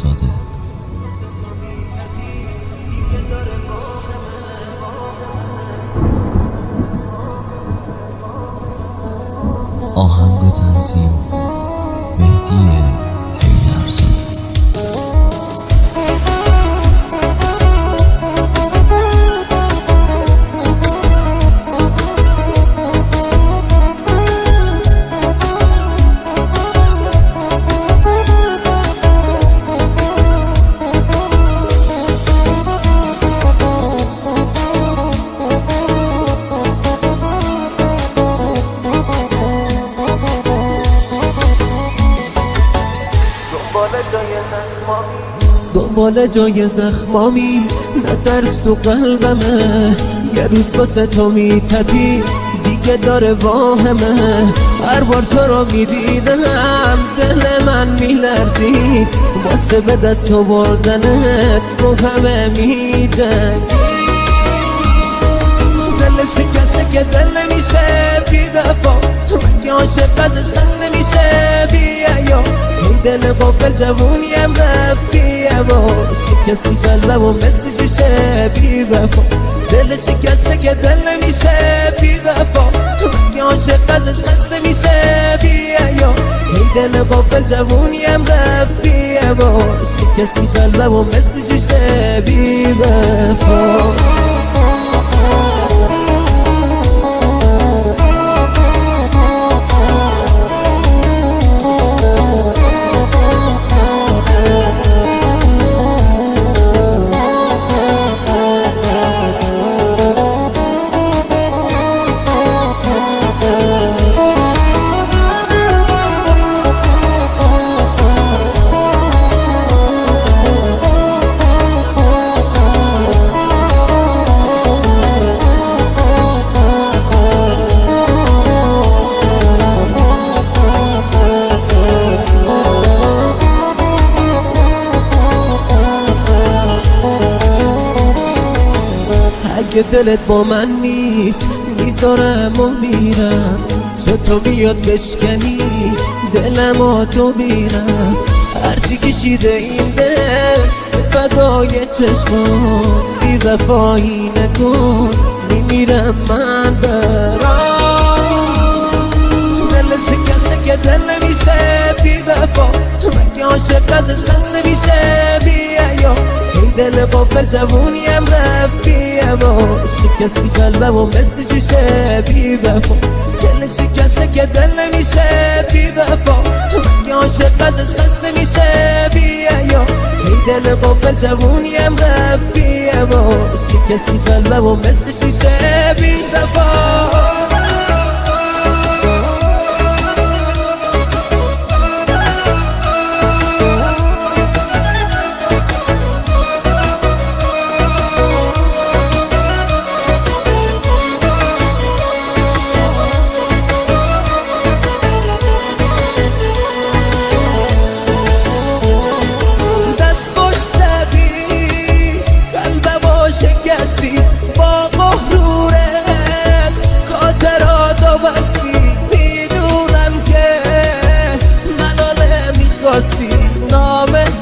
زاده. آهنگ و تنظیم مهدی حیدرزاده. دنبال جای زخمامی، نترس تو قلبمه. یه روز واسه تو میتپی دیگه داره واهمه. هر بار تو رو میدیدم دل من میلرزید، واسه به دست آوردنت رو همه میجنگی. دل شکسته که دل نمیشه بی وفا، مگه عاشق ازش خسته میشه بی حیا. دل غافل جوونیم رفت بی هوا، شکستی قلبم و مثل جوشه بی وفا. دل شکسته که دل نمیشه بی وفا، مگه عاشق ازش خسته میشه بی حیا. دل غافل جوونیم رفت بی هوا، شکستی قلبم و مثل جوشه بی وفا. اگه دلت با من نیست میذارم و میرم، چطور بیاد بشکنی دلم تو بیرم. هرچی کشیده این دل فدای چشمان، بی وفایی نکن میمیرم من برام. دل شکسته که دل نمیشه بی وفا، مگه عاشق ازش خسته میشه بی حیا. دل غافل جوونیم رفت بی هوا، شکستی قلبم و مثل جوشه بی وفا. دل شکسته که دل نمیشه بی وفا، مگه عاشق ازش خسته میشه بی حیا. دل غافل جوونیم رفت بی هوا، شکستی قلبم و مثل جوشه بی وفا.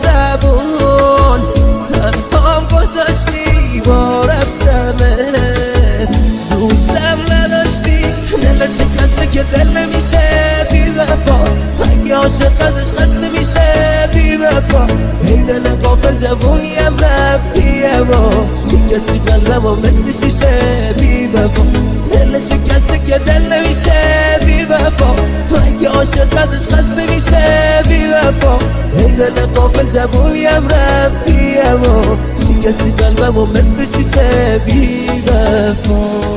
نامهربون تنهام گذاشتی با رفتنت، دوستم نداشتی. دل شکسته که دل نمیشه بی وفا، اگه عاشق ازش خسته میشه بی وفا. ای دل غافل جوونیم رفت بی هوا، شکستی قلبم و مثل شیشه بی وفا. دل شکسته که دل نمیشه بی وفا، اگه عاشق ازش خسته میشه بی وفا. ای دل غافل جوونیم رفت بی هوا، شکستی قلبم و مثل شیشه بی وفا.